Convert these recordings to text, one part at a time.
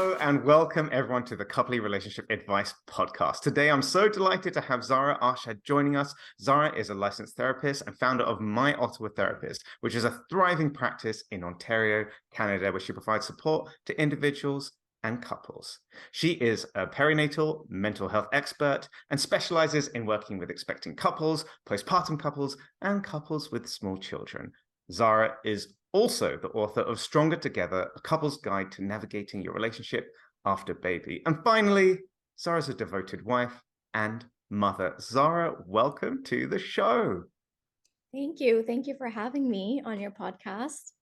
Hello and welcome everyone to the Coupley Relationship Advice Podcast. Today, I'm so delighted to have Zara Arshad joining us. Zara is a licensed therapist and founder of My Ottawa Therapist, which is a thriving practice in Ontario, Canada, where she provides support to individuals and couples. She is a perinatal mental health expert and specializes in working with expecting couples, postpartum couples, and couples with small children. Zara is also the author of Stronger Together, a couple's guide to navigating your relationship after baby. And finally, Zara's a devoted wife and mother. Zara, welcome to the show. Thank you. Thank you for having me on your podcast.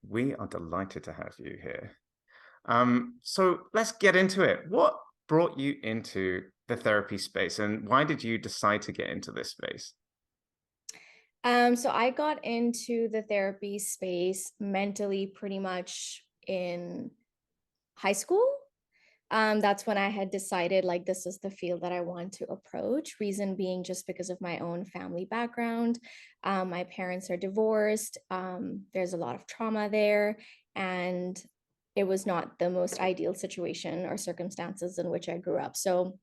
We are delighted to have you here. So let's get into it. What brought you into the therapy space and why did you decide to get into this space? So I got into the therapy space mentally pretty much in high school. That's when I had decided like this is the field that I want to approach. Reason being just because of my own family background. My parents are divorced. There's a lot of trauma there, and it was not the most ideal situation or circumstances in which I grew up. So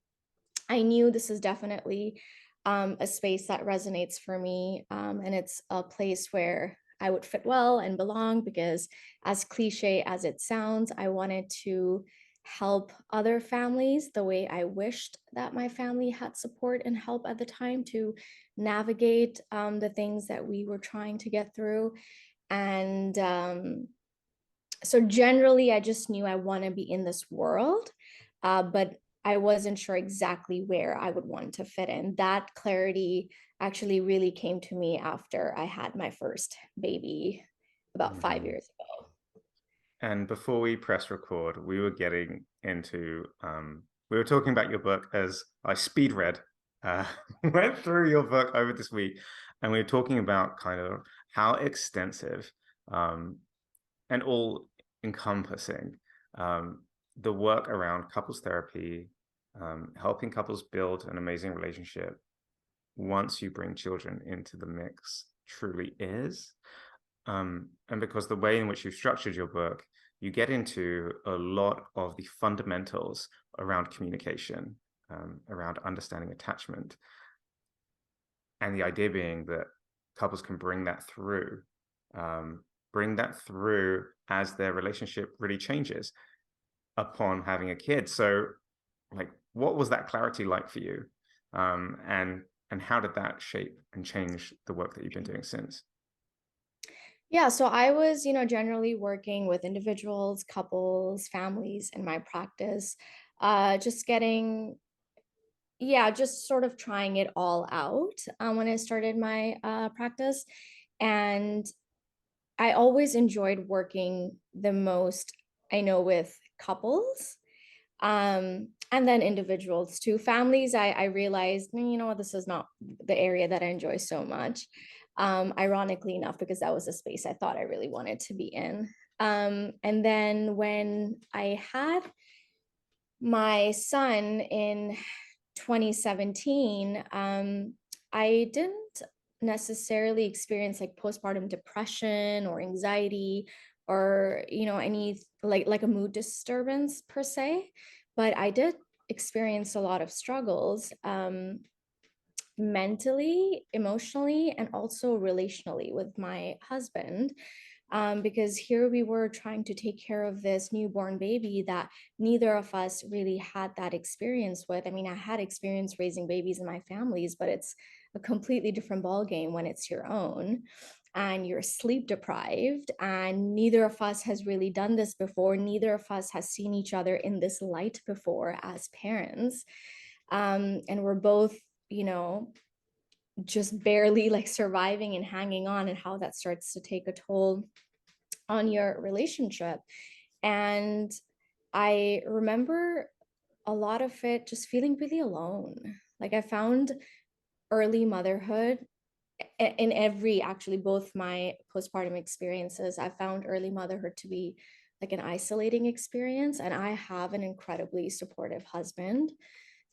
I knew this is definitely a space that resonates for me. And it's a place where I would fit well and belong because, as cliche as it sounds, I wanted to help other families the way I wished that my family had support and help at the time to navigate the things that we were trying to get through. And so generally, I just knew I want to be in this world, but I wasn't sure exactly where I would want to fit in. That clarity actually really came to me after I had my first baby about 5 years ago. And before we press record, we were getting into, we were talking about your book as I speed read, went through your book over this week, and we were talking about kind of how extensive and all encompassing the work around couples therapy, helping couples build an amazing relationship once you bring children into the mix truly is. And because the way in which you've structured your book, you get into a lot of the fundamentals around communication, around understanding attachment. And the idea being that couples can bring that through as their relationship really changes upon having a kid. So like, what was that clarity like for you? And how did that shape and change the work that you've been doing since? Yeah, so I was, generally working with individuals, couples, families in my practice, just getting, yeah, just sort of trying it all out when I started my practice. And I always enjoyed working the most, I know, with couples, and then individuals too. Families, I realized, what, this is not the area that I enjoy so much. Ironically enough, because that was a space I thought I really wanted to be in. And then when I had my son in 2017, I didn't necessarily experience like postpartum depression or anxiety or any like a mood disturbance per se, but I did experience a lot of struggles mentally, emotionally, and also relationally with my husband. Because here we were trying to take care of this newborn baby that neither of us really had that experience with. I mean, I had experience raising babies in my families, but it's a completely different ballgame when it's your own and you're sleep deprived. And neither of us has really done this before. Neither of us has seen each other in this light before as parents. And we're both, just barely like surviving and hanging on, and how that starts to take a toll on your relationship. And I remember a lot of it just feeling really alone. Like I found early motherhood in every, actually both my postpartum experiences, I found early motherhood to be like an isolating experience. And I have an incredibly supportive husband,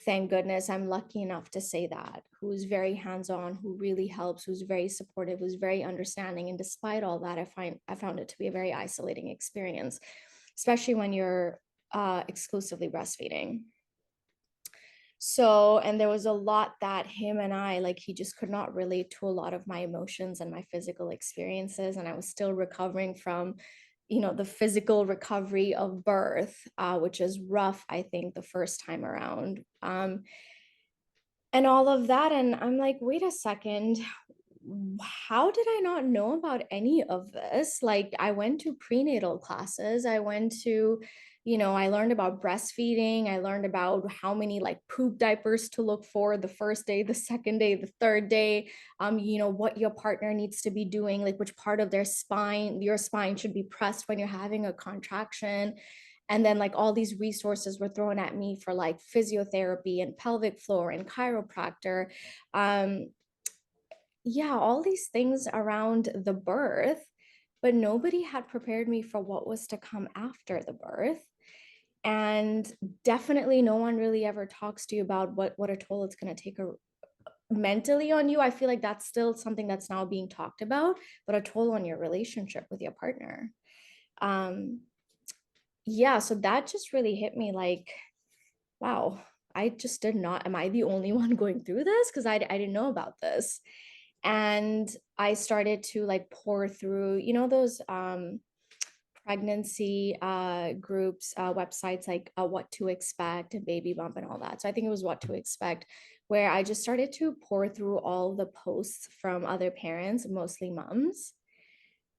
thank goodness. I'm lucky enough to say that, who's very hands-on, who really helps, who's very supportive, who's very understanding. And despite all that, I found it to be a very isolating experience, especially when you're exclusively breastfeeding. So, and there was a lot that him and I, like, he just could not relate to a lot of my emotions and my physical experiences. And I was still recovering from, the physical recovery of birth, which is rough, I think, the first time around. And all of that. And I'm like, wait a second, how did I not know about any of this? Like, I went to prenatal classes. I went to, I learned about breastfeeding. I learned about how many like poop diapers to look for the first day, the second day, the third day, what your partner needs to be doing, like which part of your spine should be pressed when you're having a contraction. And then like all these resources were thrown at me for like physiotherapy and pelvic floor and chiropractor. um yeah, all these things around the birth, but nobody had prepared me for what was to come after the birth. And definitely no one really ever talks to you about what a toll it's going to take mentally on you. I feel like that's still something that's now being talked about, but a toll on your relationship with your partner. um yeah, so that just really hit me like, wow, I just did not, am I the only one going through this? Because I didn't know about this. And I started to like pour through, those pregnancy groups, websites like What to Expect and Baby Bump and all that. So I think it was What to Expect, where I just started to pour through all the posts from other parents, mostly moms.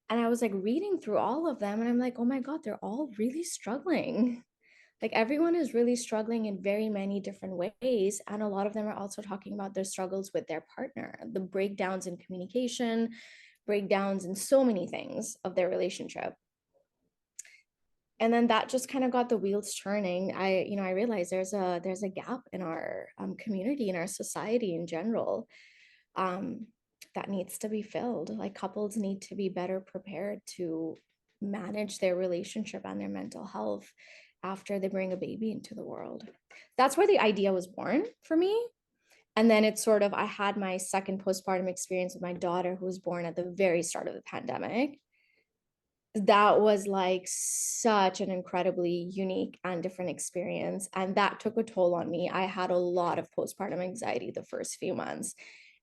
And I was like reading through all of them and I'm like, oh my God, they're all really struggling. Like everyone is really struggling in very many different ways. And a lot of them are also talking about their struggles with their partner, the breakdowns in communication, breakdowns in so many things of their relationship. And then that just kind of got the wheels turning. I realized there's a gap in our community, in our society in general, um, that needs to be filled. Like couples need to be better prepared to manage their relationship and their mental health after they bring a baby into the world. That's where the idea was born for me. And then it's sort of, I had my second postpartum experience with my daughter, who was born at the very start of the pandemic. That was like such an incredibly unique and different experience. And that took a toll on me. I had a lot of postpartum anxiety the first few months.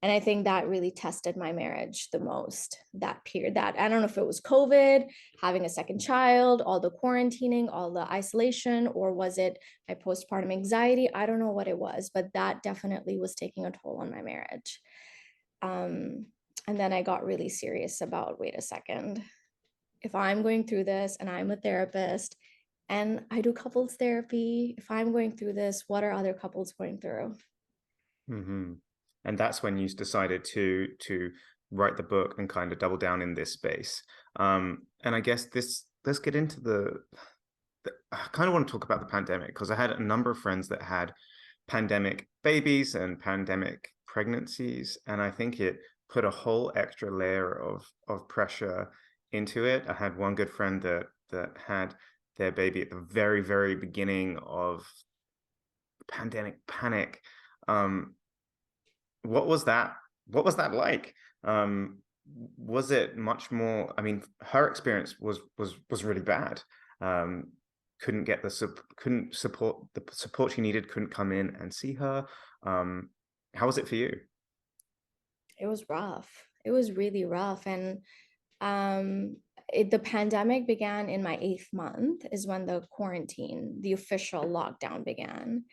And I think that really tested my marriage the most, that period. That I don't know if it was COVID, having a second child, all the quarantining, all the isolation, or was it my postpartum anxiety? I don't know what it was, but that definitely was taking a toll on my marriage. Um, and then I got really serious about, wait a second, if I'm going through this and I'm a therapist and I do couples therapy, if I'm going through this, what are other couples going through? Mm-hmm. And that's when you decided to write the book and kind of double down in this space. And I guess let's get into I kind of want to talk about the pandemic because I had a number of friends that had pandemic babies and pandemic pregnancies, and I think it put a whole extra layer of pressure into it. I had one good friend that had their baby at the very, very beginning of pandemic panic. Um, what was that? What was that like? Um, was it much more? I mean, her experience was really bad. Um, couldn't support the support she needed. Couldn't come in and see her. How was it for you? It was rough. It was really rough. And um, the pandemic began in my 8th month, is when the quarantine, the official lockdown began.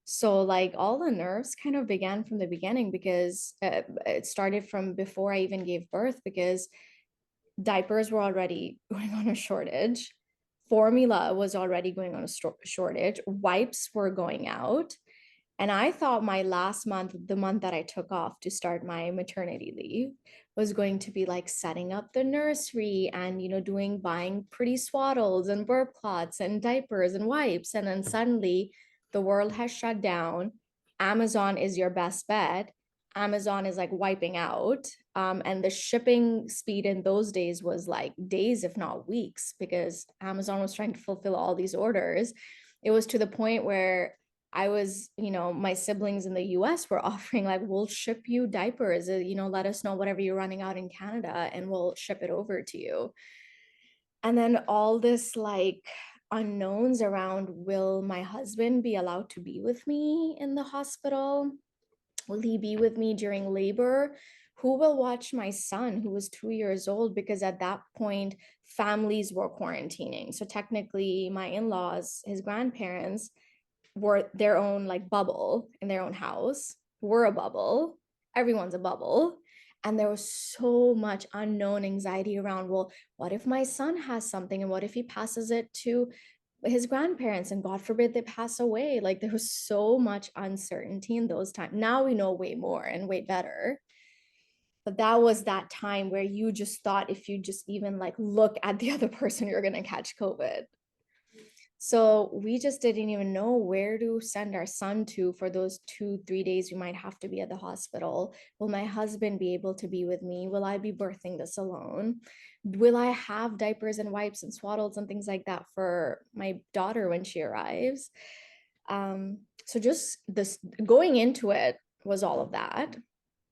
So, like, all the nerves kind of began from the beginning because it started from before I even gave birth, because diapers were already going on a shortage. Formula was already going on a shortage. Wipes were going out. And I thought my last month, the month that I took off to start my maternity leave, was going to be like setting up the nursery and, buying pretty swaddles and burp clots and diapers and wipes. And then suddenly the world has shut down. Amazon is your best bet. Amazon is like wiping out. And the shipping speed in those days was like days, if not weeks, because Amazon was trying to fulfill all these orders. It was to the point where I was, my siblings in the US were offering, like, we'll ship you diapers, let us know whatever you're running out in Canada and we'll ship it over to you. And then all this, like, unknowns around, will my husband be allowed to be with me in the hospital? Will he be with me during labor? Who will watch my son who was 2 years old? Because at that point, families were quarantining. So technically, my in laws, his grandparents, were their own like bubble in their own house. We're a bubble. Everyone's a bubble. And there was so much unknown anxiety around, well, what if my son has something and what if he passes it to his grandparents and God forbid they pass away? Like there was so much uncertainty in those times. Now we know way more and way better. But that was that time where you just thought if you just even like look at the other person, you're going to catch COVID. So we just didn't even know where to send our son to for those 2, 3 days we might have to be at the hospital. Will my husband be able to be with me? Will I be birthing this alone? Will I have diapers and wipes and swaddles and things like that for my daughter when she arrives? So just this going into it was all of that.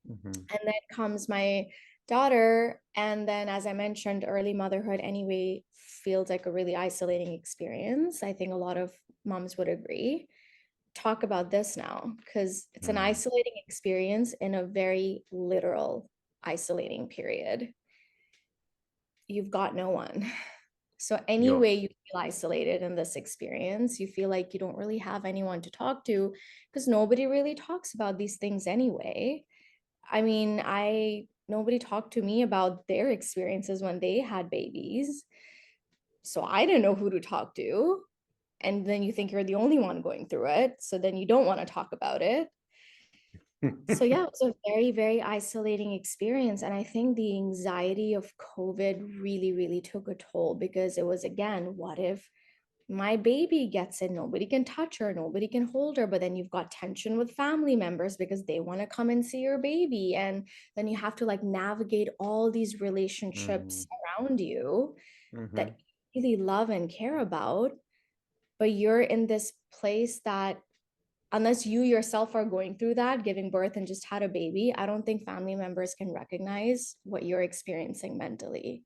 Mm-hmm. And then comes my daughter. And then, as I mentioned, early motherhood anyway feels like a really isolating experience. I think a lot of moms would agree. Talk about this now, because it's an Mm. isolating experience in a very literal isolating period. You've got no one. So You're anyway, you feel isolated in this experience. You feel like you don't really have anyone to talk to because nobody really talks about these things anyway. I mean, I nobody talked to me about their experiences when they had babies. So I didn't know who to talk to. And then you think you're the only one going through it. So then you don't want to talk about it. So yeah, it was a very, very isolating experience. And I think the anxiety of COVID really, really took a toll because it was again, what if my baby gets it? Nobody can touch her, nobody can hold her, but then you've got tension with family members because they want to come and see your baby. And then you have to like navigate all these Mm-hmm. relationships around you Mm-hmm. that you really love and care about. But you're in this place that, unless you yourself are going through that, giving birth and just had a baby, I don't think family members can recognize what you're experiencing mentally.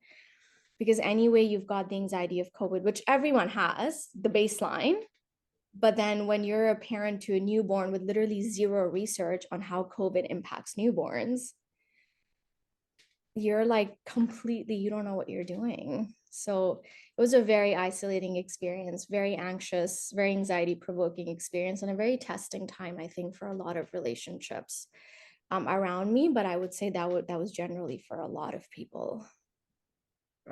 Because anyway, you've got the anxiety of COVID, which everyone has, the baseline. But then when you're a parent to a newborn with literally zero research on how COVID impacts newborns, you're like completely, you don't know what you're doing. So it was a very isolating experience, very anxious, very anxiety provoking experience, and a very testing time, I think, for a lot of relationships around me. But I would say that was generally for a lot of people.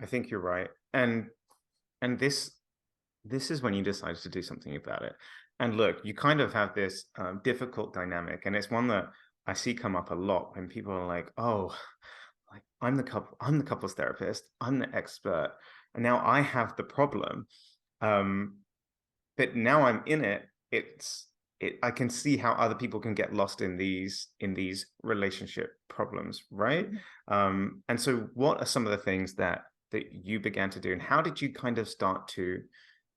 I think you're right. And this is when you decide to do something about it. And look, you kind of have this difficult dynamic, and it's one that I see come up a lot when people are like, "Oh, like I'm the couples therapist, I'm the expert, and now I have the problem." Um, but now I'm in it. I can see how other people can get lost in these relationship problems, right? Mhm. And so, what are some of the things that you began to do, and how did you kind of start to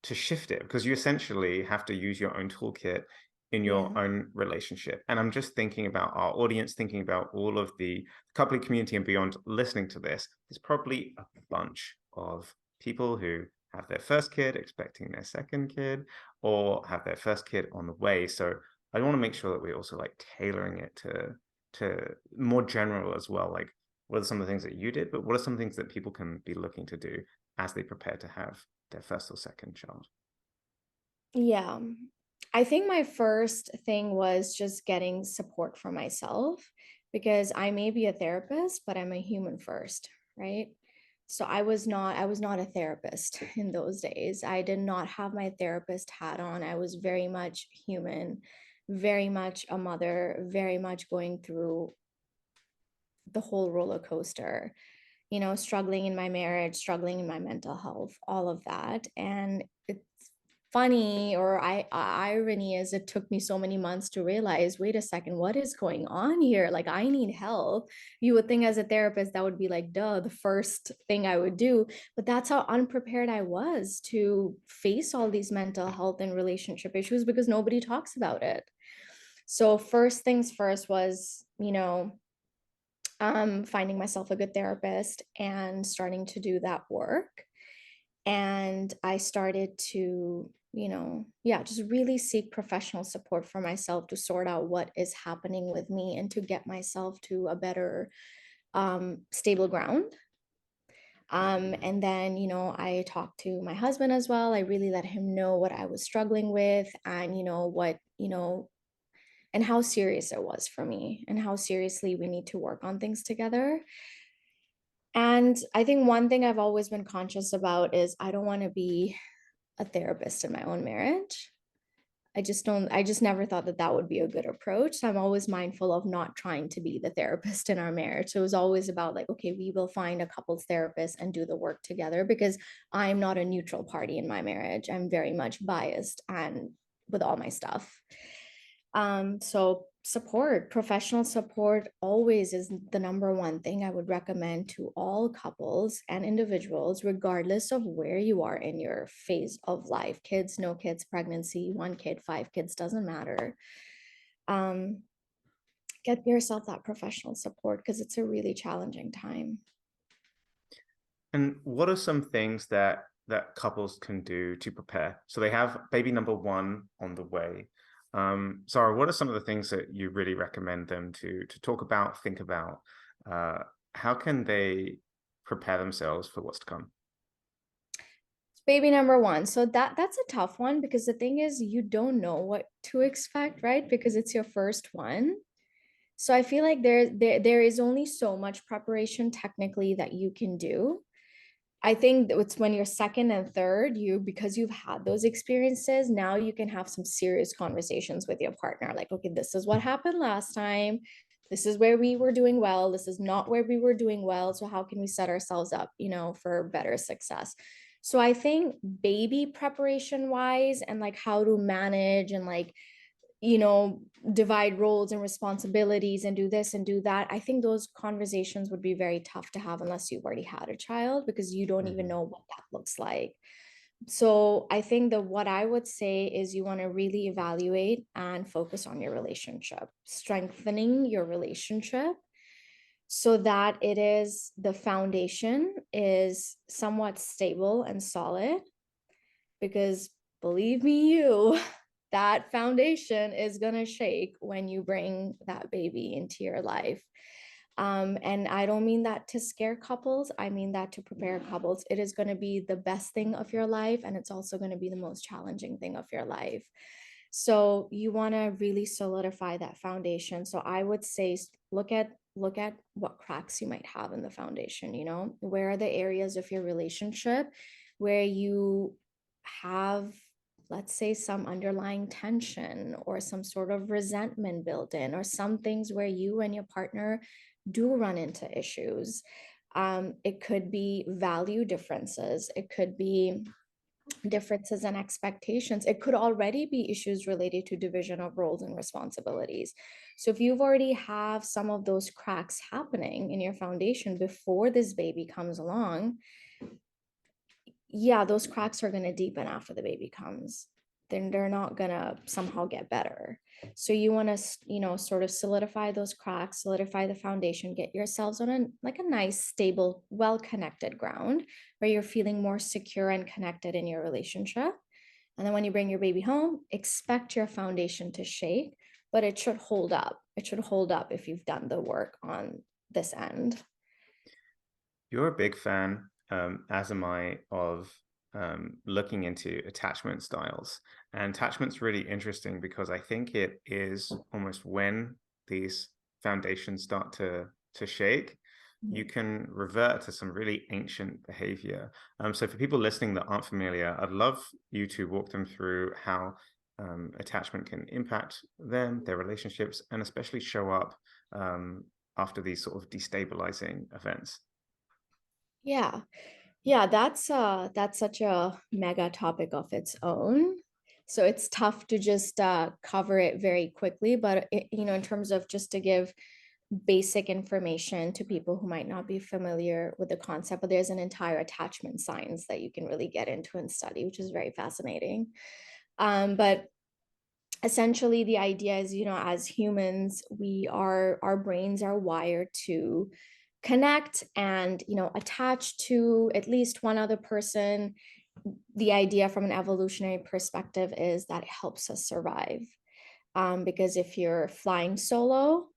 shift it? Because you essentially have to use your own toolkit in your Yeah. own relationship. And I'm just thinking about our audience, thinking about all of the coupling community and beyond listening to this. There's probably a bunch of people who have their first kid, expecting their second kid, or have their first kid on the way. So I want to make sure that we're also like tailoring it to more general as well. Like, what are some of the things that you did, but what are some things that people can be looking to do as they prepare to have their first or second child? Yeah. I think my first thing was just getting support for myself because I may be a therapist, but I'm a human first, right? So I was not a therapist in those days. I did not have my therapist hat on. I was very much human, very much a mother, very much going through the whole roller coaster, struggling in my marriage, struggling in my mental health, all of that. And it's funny, or irony is it took me so many months to realize, wait a second, what is going on here? Like, I need help. You would think as a therapist, that would be like, duh, the first thing I would do. But that's how unprepared I was to face all these mental health and relationship issues because nobody talks about it. So first things first was, finding myself a good therapist and starting to do that work. And I started to, yeah, just really seek professional support for myself to sort out what is happening with me and to get myself to a better, stable ground. And then, I talked to my husband as well. I really let him know what I was struggling with and, and how serious it was for me and how seriously we need to work on things together. And I think one thing I've always been conscious about is I don't want to be a therapist in my own marriage. I just never thought that that would be a good approach. So I'm always mindful of not trying to be the therapist in our marriage. So it was always about like, okay, we will find a couples therapist and do the work together because I'm not a neutral party in my marriage. I'm very much biased and with all my stuff. So support, professional support always is the number one thing I would recommend to all couples and individuals, regardless of where you are in your phase of life. Kids, no kids, pregnancy, one kid, five kids, doesn't matter. Um, get yourself that professional support because it's a really challenging time. And what are some things that couples can do to prepare? So they have baby number one on the way. Zara, what are some of the things that you really recommend them to talk about, think about? Uh, how can they prepare themselves for what's to come? Baby number one. So that's a tough one because the thing is you don't know what to expect, right? Because it's your first one. So I feel like there is only so much preparation technically that you can do. I think that it's when you're second and third, because you've had those experiences, now you can have some serious conversations with your partner. Like, okay, this is what happened last time. This is where we were doing well. This is not where we were doing well. So how can we set ourselves up, for better success? So I think baby preparation wise and like how to manage and like you know, divide roles and responsibilities and do this and do that. I think those conversations would be very tough to have unless you've already had a child because you don't even Mhm. know what that looks like. So I think that what I would say is you want to really evaluate and focus on your relationship, strengthening your relationship so that it is the foundation is somewhat stable and solid because believe me, that foundation is going to shake when you bring that baby into your life. And I don't mean that to scare couples. I mean that to prepare couples. It is going to be the best thing of your life, and it's also going to be the most challenging thing of your life. So you want to really solidify that foundation. So I would say look at what cracks you might have in the foundation. Where are the areas of your relationship where you have, let's say, some underlying tension or some sort of resentment built in, or some things where you and your partner do run into issues. It could be value differences, it could be differences in expectations, it could already be issues related to division of roles and responsibilities. So if you've already have some of those cracks happening in your foundation before this baby comes along, yeah, those cracks are going to deepen after the baby comes. Then they're not going to somehow get better. So you want to, sort of solidify those cracks, solidify the foundation, get yourselves on a nice, stable, well-connected ground where you're feeling more secure and connected in your relationship. And then when you bring your baby home, expect your foundation to shake, but it should hold up. It should hold up if you've done the work on this end. You're a big fan, as am I, of looking into attachment styles. And attachment's really interesting because I think it is almost when these foundations start to shake, you can revert to some really ancient behavior. So for people listening that aren't familiar, I'd love you to walk them through how attachment can impact them, their relationships, and especially show up after these sort of destabilizing events. Yeah. Yeah, that's such a mega topic of its own. So it's tough to just cover it very quickly, but in terms of just to give basic information to people who might not be familiar with the concept, but there's an entire attachment science that you can really get into and study, which is very fascinating. But essentially the idea is, as humans, our brains are wired to connect and, attach to at least one other person. The idea from an evolutionary perspective is that it helps us survive. Because if you're flying solo,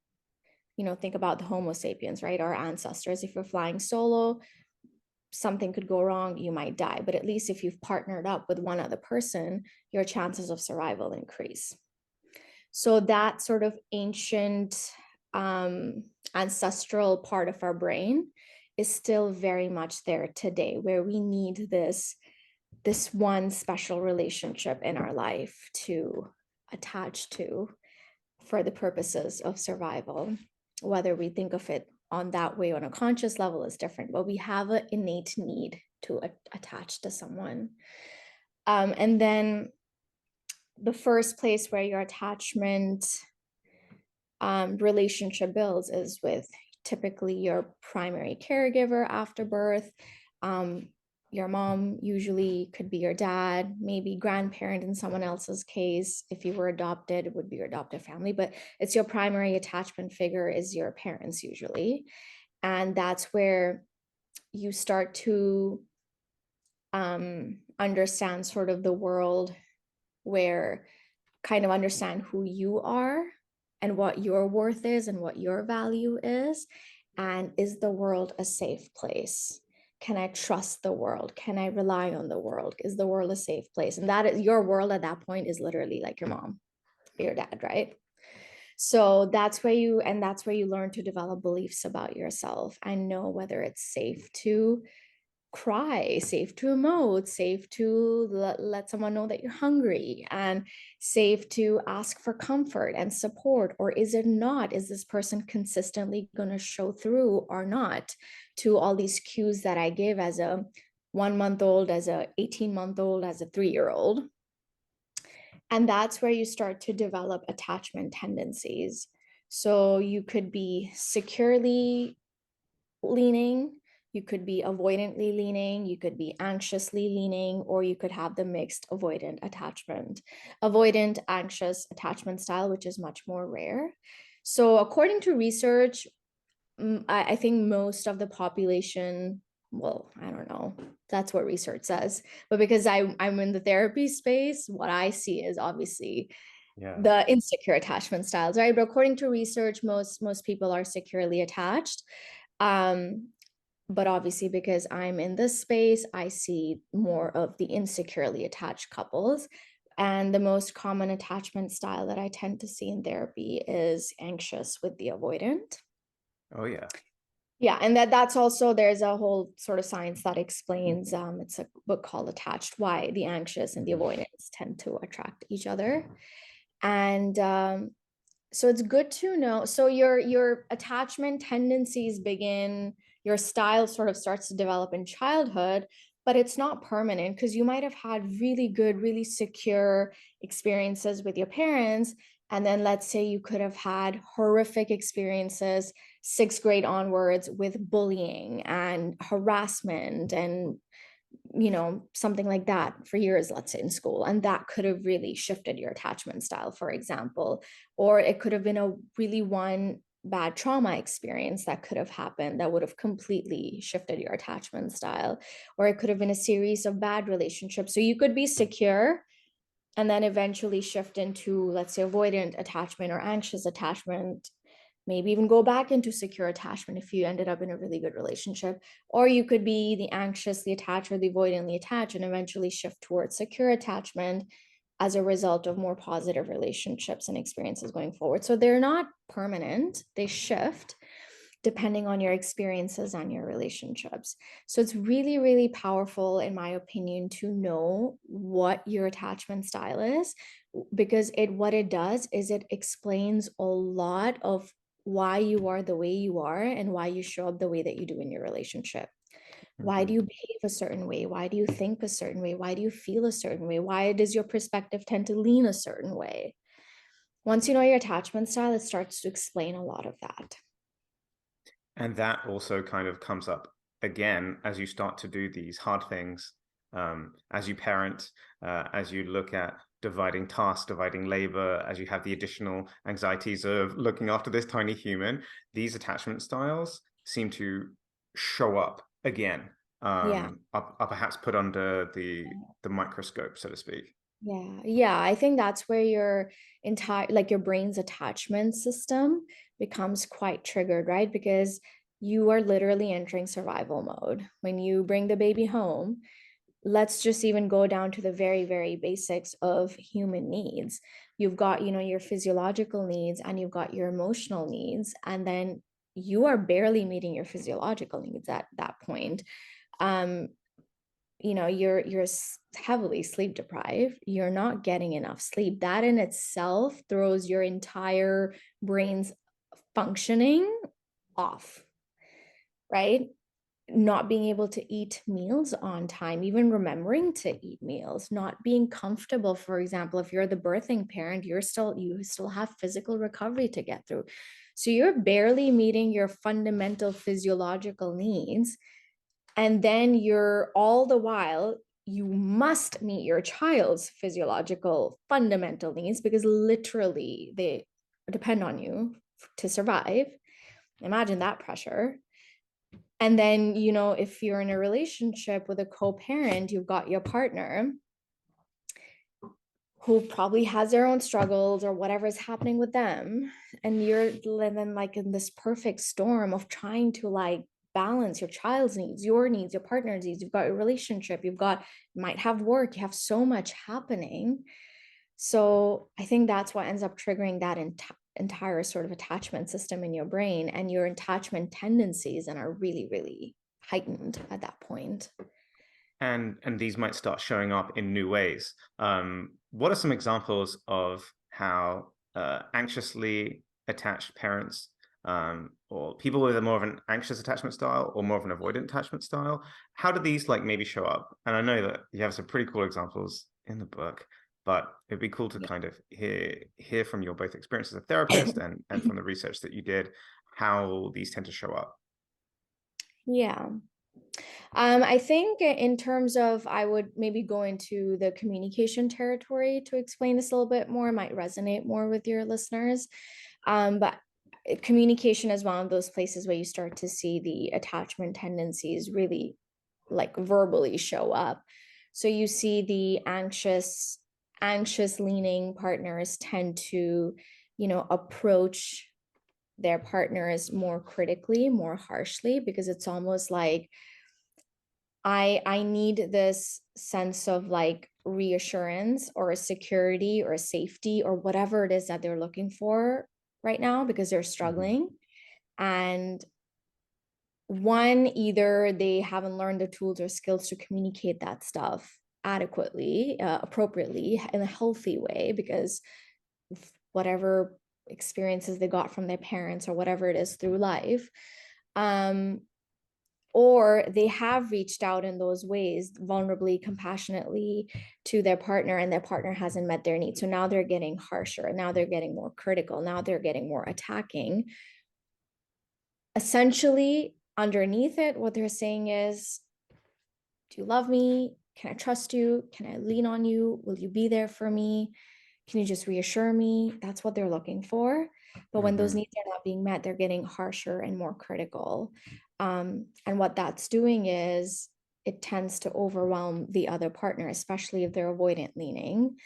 think about the Homo sapiens, right? Our ancestors. If you're flying solo, something could go wrong, you might die. But at least if you've partnered up with one other person, your chances of survival increase. So that sort of ancient ancestral part of our brain is still very much there today, where we need this one special relationship in our life to attach to for the purposes of survival. Whether we think of it on that way on a conscious level is different, but we have an innate need to attach to someone. And then the first place where your attachment relationship builds is with typically your primary caregiver after birth. Your mom usually could be your dad, maybe grandparent in someone else's case. If you were adopted, it would be your adoptive family, but it's your primary attachment figure is your parents usually. And that's where you start to understand sort of the world, where kind of understand who you are and what your worth is and what your value is. And is the world a safe place? Can I trust the world? Can I rely on the world? Is the world a safe place? And that is your world at that point is literally like your mom or your dad, right? So that's where you learn to develop beliefs about yourself and know whether it's safe to cry, safe to emote, safe to let someone know that you're hungry, and safe to ask for comfort and support. Or is it not? Is this person consistently going to show through or not to all these cues that I give as a 1-month-old, as a 18-month-old, as a 3-year-old? And that's where you start to develop attachment tendencies. So you could be securely leaning, you could be avoidantly leaning, you could be anxiously leaning, or you could have the mixed avoidant anxious attachment style, which is much more rare. So according to research, I think most of the population, well, I don't know, that's what research says, but because I'm in the therapy space, what I see is obviously the insecure attachment styles, right? But according to research, most people are securely attached. But obviously, because I'm in this space, I see more of the insecurely attached couples. And the most common attachment style that I tend to see in therapy is anxious with the avoidant. Oh, yeah. Yeah, and that's also, there's a whole sort of science that explains, it's a book called Attached, why the anxious and the avoidance tend to attract each other. And so it's good to know. So your attachment tendencies begin, your style sort of starts to develop in childhood, but it's not permanent, because you might have had really good, really secure experiences with your parents. And then let's say you could have had horrific experiences 6th grade onwards with bullying and harassment and something like that for years, let's say in school. And that could have really shifted your attachment style, for example. Or it could have been a really one bad trauma experience that could have happened that would have completely shifted your attachment style. Or it could have been a series of bad relationships. So you could be secure and then eventually shift into, let's say, avoidant attachment or anxious attachment, maybe even go back into secure attachment if you ended up in a really good relationship. Or you could be the anxiously attached or the avoidantly attached and eventually shift towards secure attachment as a result of more positive relationships and experiences going forward. So they're not permanent, they shift depending on your experiences and your relationships. So it's really, really powerful, in my opinion, to know what your attachment style is, because what it does is it explains a lot of why you are the way you are and why you show up the way that you do in your relationship. Why do you behave a certain way? Why do you think a certain way? Why do you feel a certain way? Why does your perspective tend to lean a certain way? Once you know your attachment style, it starts to explain a lot of that. And that also kind of comes up again as you start to do these hard things, as you parent, as you look at dividing tasks, dividing labor, as you have the additional anxieties of looking after this tiny human. These attachment styles seem to show up again, Yeah. are perhaps put under the microscope, so to speak. Yeah, yeah, I think that's where your entire, like your brain's attachment system becomes quite triggered, right? Because you are literally entering survival mode. When you bring the baby home, let's just even go down to the very, very basics of human needs. You've got, your physiological needs and you've got your emotional needs, and then you are barely meeting your physiological needs at that point. Um, you're heavily sleep deprived, you're not getting enough sleep. That in itself throws your entire brain's functioning off, right? Not being able to eat meals on time, even remembering to eat meals, not being comfortable. For example, if you're the birthing parent, you still have physical recovery to get through, so you're barely meeting your fundamental physiological needs. And then you're all the while, you must meet your child's physiological fundamental needs because literally they depend on you to survive. Imagine that pressure. And then, if you're in a relationship with a co-parent, you've got your partner who probably has their own struggles or whatever is happening with them, and you're living like in this perfect storm of trying to like balance your child's needs, your partner's needs. You've got your relationship, you might have work, you have so much happening. So I think that's what ends up triggering that entire sort of attachment system in your brain, and your attachment tendencies and are really, really heightened at that point. And these might start showing up in new ways. What are some examples of how anxiously attached parents, or people with a more of an anxious attachment style or more of an avoidant attachment style, how do these like maybe show up? And I know that you have some pretty cool examples in the book, but it'd be cool to Yeah. kind of hear from your both experience as a therapist and from the research that you did, how these tend to show up. Yeah. I think in terms of, I would maybe go into the communication territory to explain this a little bit more, it might resonate more with your listeners. But communication is one of those places where you start to see the attachment tendencies really like verbally show up. So you see the anxious leaning partners tend to, approach their partners more critically, more harshly, because it's almost like I need this sense of like reassurance or a security or a safety or whatever it is that they're looking for right now because they're Mm-hmm. struggling. And one, either they haven't learned the tools or skills to communicate that stuff adequately, appropriately, in a healthy way, because whatever experiences they got from their parents or whatever it is through life. Um, or they have reached out in those ways vulnerably, compassionately to their partner, and their partner hasn't met their needs, so now they're getting harsher, now they're getting more critical, now they're getting more attacking. Essentially underneath it, what they're saying is, do you love me? Can I trust you? Can I lean on you? Will you be there for me? Can you just reassure me? That's what they're looking for. But when those Mm-hmm. needs are not being met, they're getting harsher and more critical. And what that's doing is it tends to overwhelm the other partner, especially if they're avoidant leaning.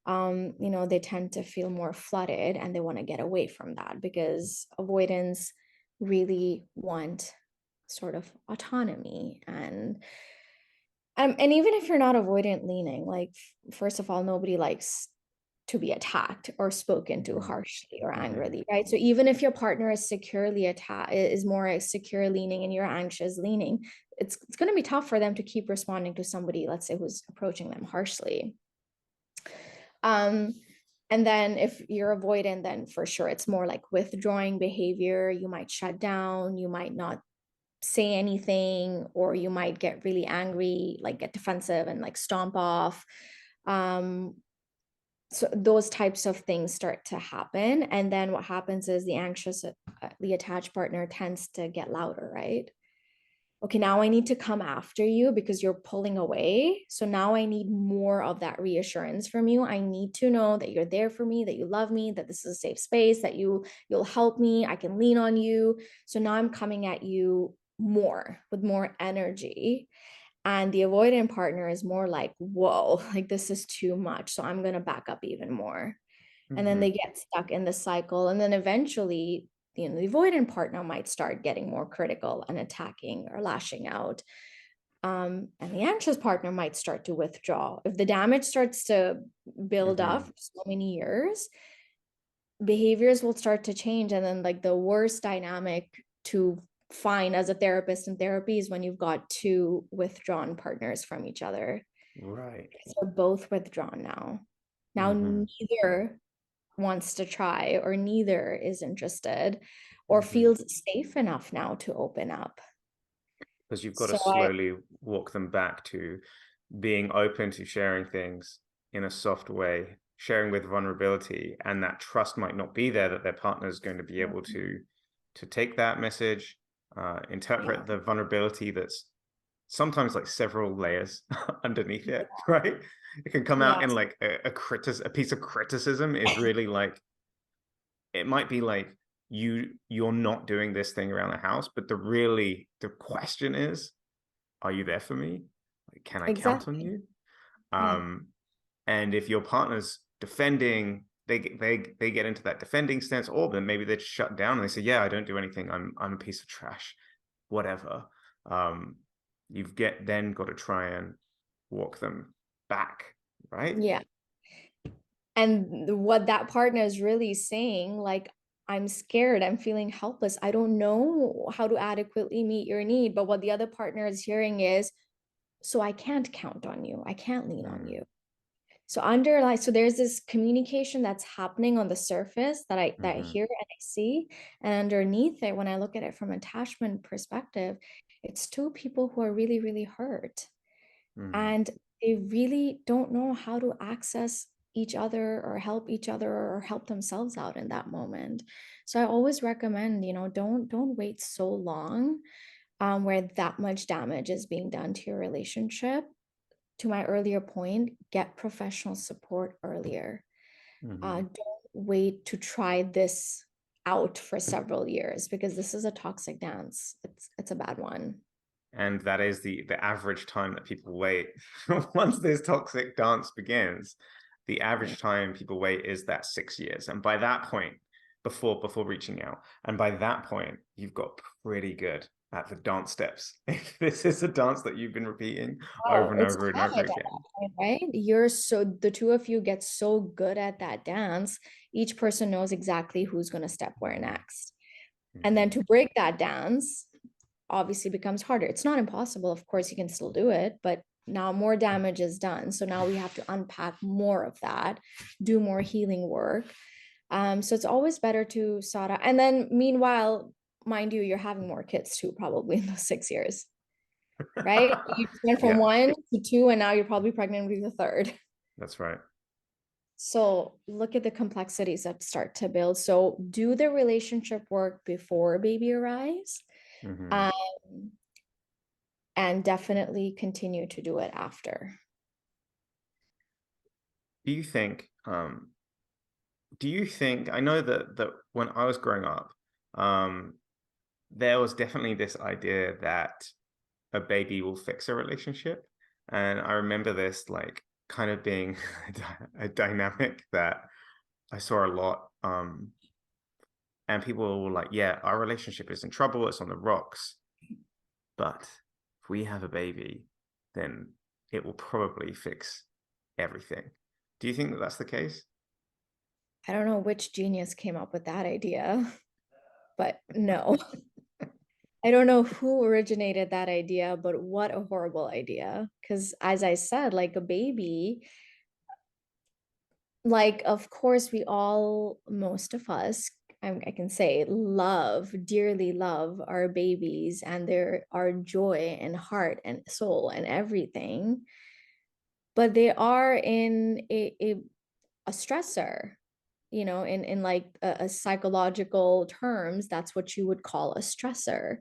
They tend to feel more flooded and they want to get away from that because avoidance really want sort of autonomy. And even if you're not avoidant leaning, like, first of all, nobody likes to be attacked or spoken to Mm-hmm. harshly or Mm-hmm. angrily, right? So even if your partner is is more secure leaning and you're anxious leaning, it's going to be tough for them to keep responding to somebody, let's say, who's approaching them harshly. Um, and then if you're avoidant, then for sure it's more like withdrawing behavior. You might shut down, you might not say anything, or you might get really angry, like get defensive and like stomp off. Um, so those types of things start to happen. And then what happens is the attached partner tends to get louder, right? okay, now I need to come after you because you're pulling away. So now I need more of that reassurance from you. I need to know that you're there for me, that you love me, that this is a safe space, that you'll help me, I can lean on you. So now I'm coming at you more with more energy. And the avoidant partner is more like, whoa, like this is too much. So I'm going to back up even more. And then Mm-hmm. they get stuck in the cycle. And then eventually, the avoidant partner might start getting more critical and attacking or lashing out. And the anxious partner might start to withdraw. If the damage starts to build up Mm-hmm. for so many years, behaviors will start to change. And then, like, the worst dynamic to find as a therapist in therapy is when you've got two withdrawn partners from each other. Right. They're both withdrawn now. Now, Mm-hmm. neither wants to try, or neither is interested or Mm-hmm. feels safe enough now to open up. Because you've got to So I, slowly walk them back to being open to sharing things in a soft way, sharing with vulnerability, and that trust might not be there that their partner is going to be able to take that message, yeah, interpret the vulnerability that's sometimes like several layers underneath it, right? It can come out yeah, in like a piece of criticism is really like it might be like you're not doing this thing around the house, but the question is, are you there for me? Like, can I count on exactly. you? Yeah, Um, and if your partner's defending, they get into that defending stance, or then maybe they just shut down and they say, "Yeah, I don't do anything. I'm a piece of trash, whatever." Um, you've then got to try and walk them back, right? yeah. And what that partner is really saying, like, I'm scared, I'm feeling helpless, I don't know how to adequately meet your need. But what the other partner is hearing is, so I can't count on you, I can't lean on Mm, you. So underlying, so there's this communication that's happening on the surface that I mm-hmm, hear and I see, and underneath it, when I look at it from attachment perspective, it's two people who are really, really hurt, mm-hmm, and they really don't know how to access each other or help each other or help themselves out in that moment. So I always recommend, don't wait so long, where that much damage is being done to your relationship. To my earlier point, get professional support earlier. mm-hmm. Don't wait to try this out for several years, because this is a toxic dance. It's a bad one. And that is the average time that people wait. Once this toxic dance begins, the Yeah. average time people wait is that 6 years. And by that point, before reaching out, and by that point, you've got pretty good at the dance steps. If this is a dance that you've been repeating Oh, over and it's over and over habit at that again. point, right? The two of you get so good at that dance, each person knows exactly who's going to step where next. And then Mm-hmm. to break that dance obviously becomes harder. It's not impossible. Of course, you can still do it, but now more damage is done. So now we have to unpack more of that, do more healing work. So it's always better to sort out. And then meanwhile, mind you, you're having more kids too, probably in those 6 years, right? You just went from Yeah, one to two, and now you're probably pregnant with the third. that's right. So look at the complexities that start to build. So do the relationship work before baby arrives. Mm-hmm. Um, and definitely continue to do it after. Do you think I know that when I was growing up, um, there was definitely this idea that a baby will fix a relationship. And I remember this like kind of being a dynamic that I saw a lot. And people were like, yeah, our relationship is in trouble, it's on the rocks. But if we have a baby, then it will probably fix everything. Do you think that that's the case? I don't know which genius came up with that idea, but no. I don't know who originated that idea, but what a horrible idea. Because as I said, like a baby, like, of course, we all, most of us, I can say, love, dearly love our babies and their our joy and heart and soul and everything. But they are in a stressor, in like a psychological terms, that's what you would call a stressor.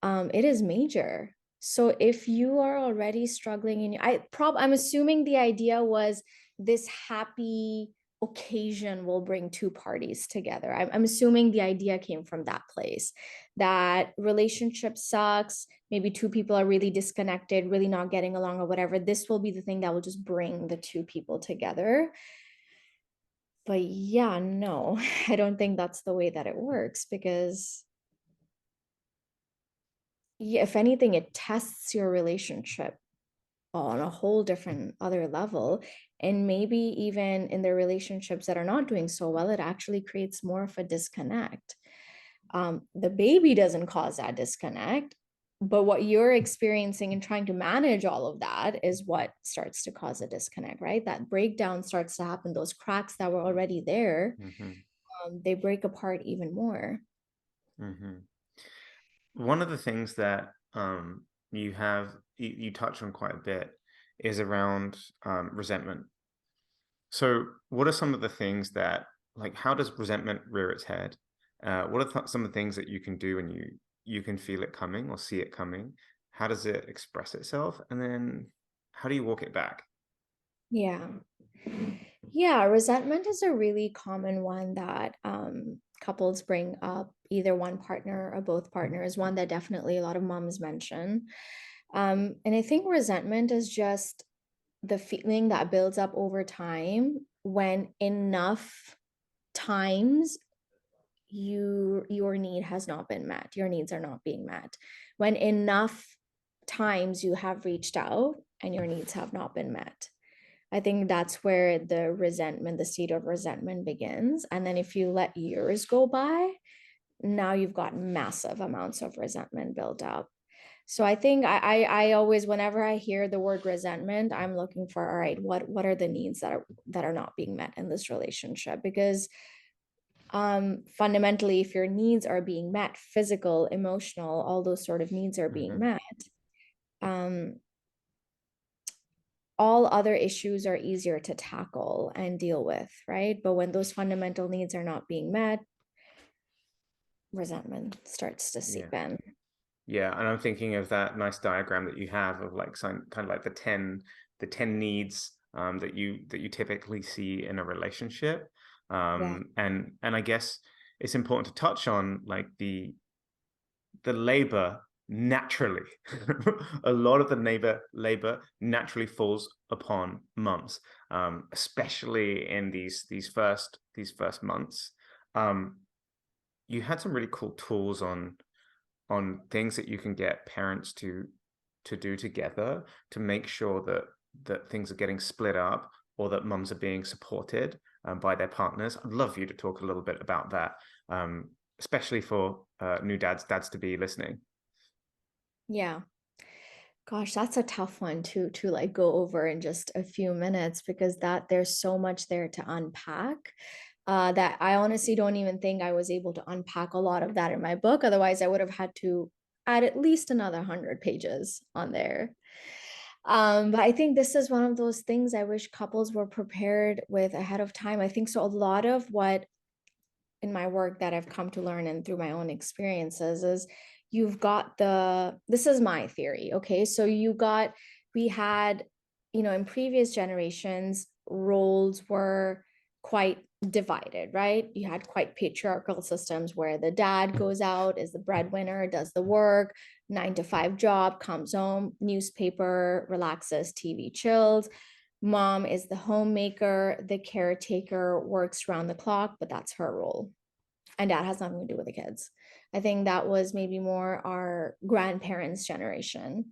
it is major. So if you are already struggling in I'm assuming the idea was this happy occasion will bring two parties together. I'm assuming the idea came from that place, that relationship sucks, maybe two people are really disconnected, really not getting along or whatever. This will be the thing that will just bring the two people together. But yeah, no, I don't think that's the way that it works, because yeah, if anything, it tests your relationship on a whole different other level. And maybe even in the relationships that are not doing so well, it actually creates more of a disconnect. The baby doesn't cause that disconnect, but what you're experiencing and trying to manage all of that is what starts to cause a disconnect, right? That breakdown starts to happen. Those cracks that were already there, Mm-hmm. they break apart even more. Mm-hmm. One of the things that you touch on quite a bit is around resentment. So, what are some of the things that, like, how does resentment rear its head? What are some of the things that you can do when you can feel it coming or see it coming? How does it express itself? And then how do you walk it back? Yeah. Yeah, resentment is a really common one that couples bring up, either one partner or both partners, one that definitely a lot of moms mention. And I think resentment is just the feeling that builds up over time when enough times your need has not been met, your needs are not being met. When enough times you have reached out and your needs have not been met, I think that's where the resentment, the seed of resentment begins. And then if you let years go by, now you've got massive amounts of resentment built up. So I think I always, whenever I hear the word resentment, I'm looking for, all right, what are the needs that are not being met in this relationship? Because fundamentally, if your needs are being met, physical, emotional, all those sort of needs are being Hmm. met, um, all other issues are easier to tackle and deal with, right? But when those fundamental needs are not being met, resentment starts to Yeah. seep in. Yeah, and I'm thinking of that nice diagram that you have of like some kind of like the ten needs that you typically see in a relationship. Yeah. And I guess it's important to touch on like the labor naturally. A lot of the labor naturally falls upon mums, especially in these first months. Um, you had some really cool tools on things that you can get parents to do together to make sure that things are getting split up or that mums are being supported by their partners. I'd love for you to talk a little bit about that, especially for new dads to be listening. Yeah. Gosh, that's a tough one to like go over in just a few minutes, because that there's so much there to unpack. That I honestly don't even think I was able to unpack a lot of that in my book. Otherwise, I would have had to add at least another 100 pages on there. But I think this is one of those things I wish couples were prepared with ahead of time. I think so. A lot of what in my work that I've come to learn and through my own experiences is you've got this is my theory. Okay. So we had, in previous generations, roles were quite divided, right? You had quite patriarchal systems where the dad goes out, is the breadwinner, does the work, 9 to 5 job, comes home, newspaper, relaxes, TV, chills. Mom is the homemaker, the caretaker, works around the clock, but that's her role. And dad has nothing to do with the kids. I think that was maybe more our grandparents' generation.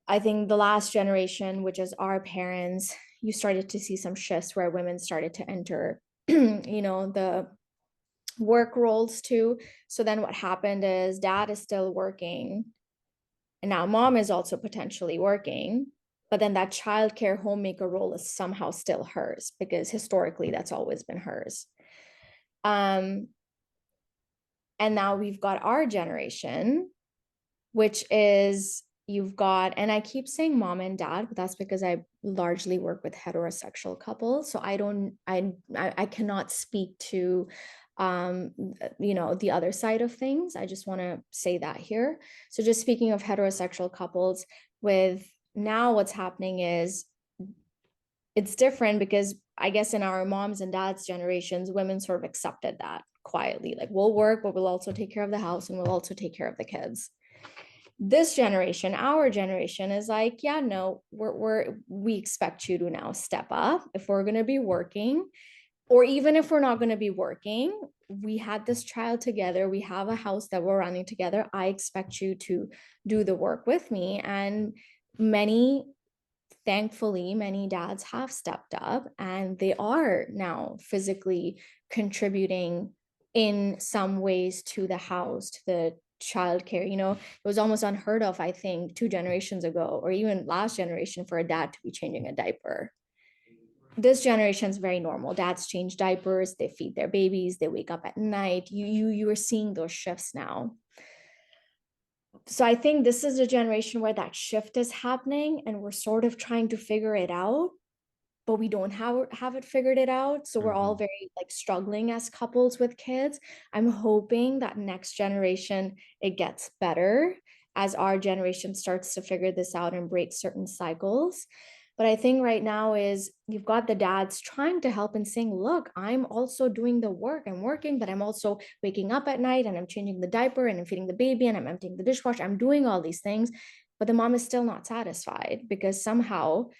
I think the last generation, which is our parents, you started to see some shifts where women started to enter, the work roles too. So then what happened is dad is still working, and now mom is also potentially working, but then that childcare homemaker role is somehow still hers, because historically that's always been hers. um and now we've got our generation, which is, you've got, and I keep saying mom and dad, but that's because I largely work with heterosexual couples, so I don't I cannot speak to the other side of things. I just want to say that here. So just speaking of heterosexual couples, with now what's happening is it's different because I guess in our moms and dads generations, women sort of accepted that quietly. Like, we'll work, but we'll also take care of the house and we'll also take care of the kids. This generation, our generation, is like, yeah, no, we expect you to now step up if we're going to be working, or even if we're not going to be working. We had this child together, we have a house that we're running together. I expect you to do the work with me. And many thankfully, many dads have stepped up and they are now physically contributing in some ways to the house, to the childcare. It was almost unheard of, I think, 2 generations ago, or even last generation, for a dad to be changing a diaper. This generation is very normal. Dads change diapers, they feed their babies, they wake up at night. You are seeing those shifts now. So I think this is a generation where that shift is happening and we're sort of trying to figure it out, but we don't have it figured it out. So we're all Mm-hmm. very like struggling as couples with kids. I'm hoping that next generation it gets better as our generation starts to figure this out and break certain cycles. But I think right now is you've got the dads trying to help and saying, look, I'm also doing the work. I'm working, but I'm also waking up at night and I'm changing the diaper and I'm feeding the baby and I'm emptying the dishwasher. I'm doing all these things. But the mom is still not satisfied because somehow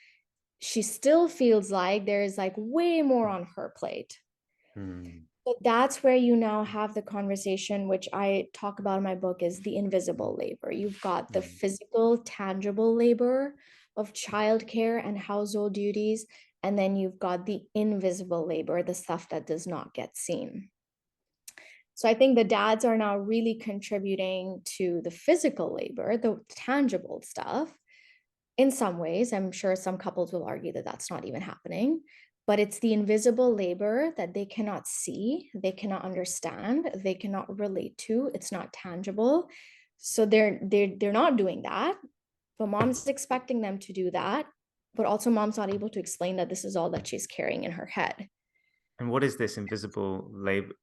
she still feels like there's like way more on her plate. Mm-hmm. But that's where you now have the conversation, which I talk about in my book, is the invisible labor. You've got the physical, tangible labor of childcare and household duties, and then you've got the invisible labor, the stuff that does not get seen. So I think the dads are now really contributing to the physical labor, the tangible stuff. In some ways, I'm sure some couples will argue that that's not even happening, but it's the invisible labor that they cannot see, they cannot understand, they cannot relate to. It's not tangible. So they're not doing that, but mom's expecting them to do that, but also mom's not able to explain that this is all that she's carrying in her head. And what is this invisible labor,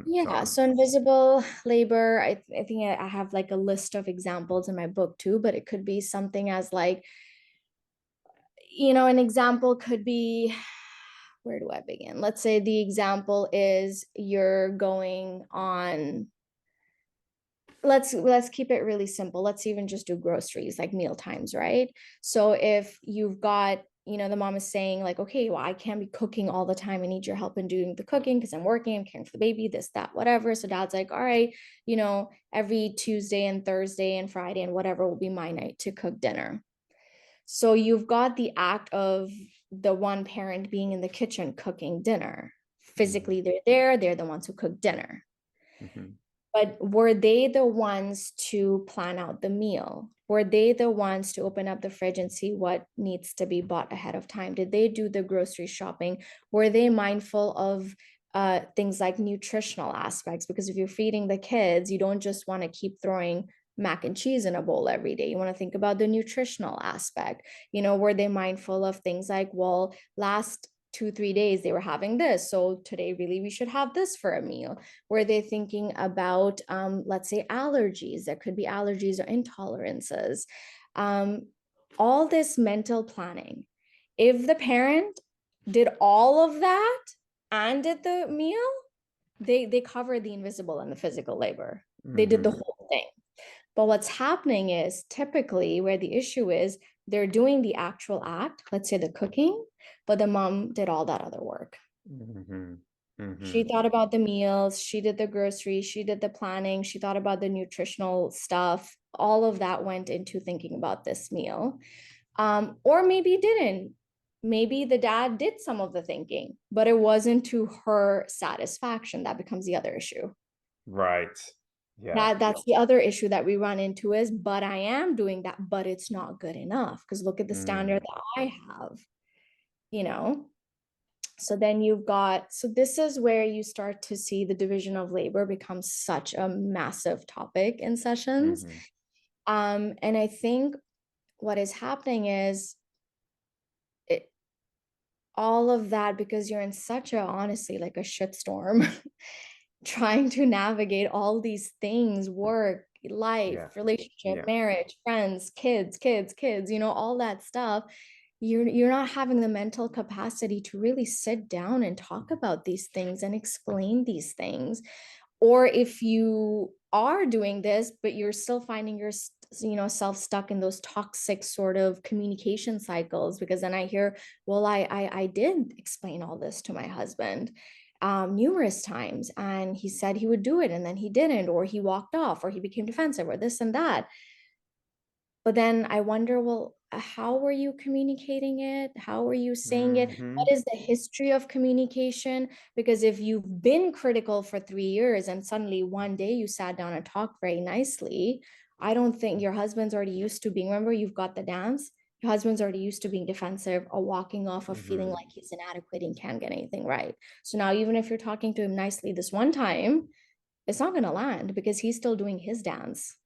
Yeah, Zara? so invisible labor, I think I have like a list of examples in my book too, but it could be something as like, an example could be, where do I begin? Let's say the example is you're going on, let's keep it really simple. Let's even just do groceries, like meal times, right? So if you've got, the mom is saying like, okay, well, I can't be cooking all the time. I need your help in doing the cooking because I'm working, I'm caring for the baby, this, that, whatever. So dad's like, all right, every Tuesday and Thursday and Friday and whatever will be my night to cook dinner. So you've got the act of the one parent being in the kitchen cooking dinner. Physically, they're the ones who cook dinner. Mm-hmm. But were they the ones to plan out the meal? Were they the ones to open up the fridge and see what needs to be bought ahead of time? Did they do the grocery shopping? Were they mindful of things like nutritional aspects? Because if you're feeding the kids, you don't just want to keep throwing mac and cheese in a bowl every day. You want to think about the nutritional aspect. Were they mindful of things like, well, last 2 3 days they were having this, so today really we should have this for a meal? Were they thinking about, let's say, allergies? There could be allergies or intolerances. All this mental planning. If the parent did all of that and did the meal, they covered the invisible and the physical labor. They did the Mm-hmm. whole thing. But what's happening is typically where the issue is, they're doing the actual act, let's say the cooking, but the mom did all that other work. Mm-hmm. She Mm-hmm. thought about the meals, she did the groceries, she did the planning, she thought about the nutritional stuff. All of that went into thinking about this meal. Or maybe didn't. Maybe the dad did some of the thinking, but it wasn't to her satisfaction. That becomes the other issue. Right. Yeah. That's the other issue that we run into is, but I am doing that, but it's not good enough because look at the standard Mm. that I have, you know? So then you've got, so this is where you start to see the division of labor become such a massive topic in sessions. Mm-hmm. And I think what is happening is it, all of that because you're in such a, honestly, like a shitstorm trying to navigate all these things, work, life, Yeah. relationship, Yeah. marriage, friends, kids, all that stuff. You're not having the mental capacity to really sit down and talk about these things and explain these things. Or if you are doing this but you're still finding your self stuck in those toxic sort of communication cycles, because then I hear, well, I did explain all this to my husband numerous times, and he said he would do it and then he didn't, or he walked off, or he became defensive, or this and that. But then I wonder, well, how were you communicating it? How were you saying it? What Hmm. is the history of communication? Because if you've been critical for 3 years and suddenly one day you sat down and talked very nicely, I don't think your husband's already used to being, remember, you've got the dance. Your husband's already used to being defensive or walking off of feeling Hmm. like he's inadequate and can't get anything right. So now, even if you're talking to him nicely this one time, it's not going to land because he's still doing his dance.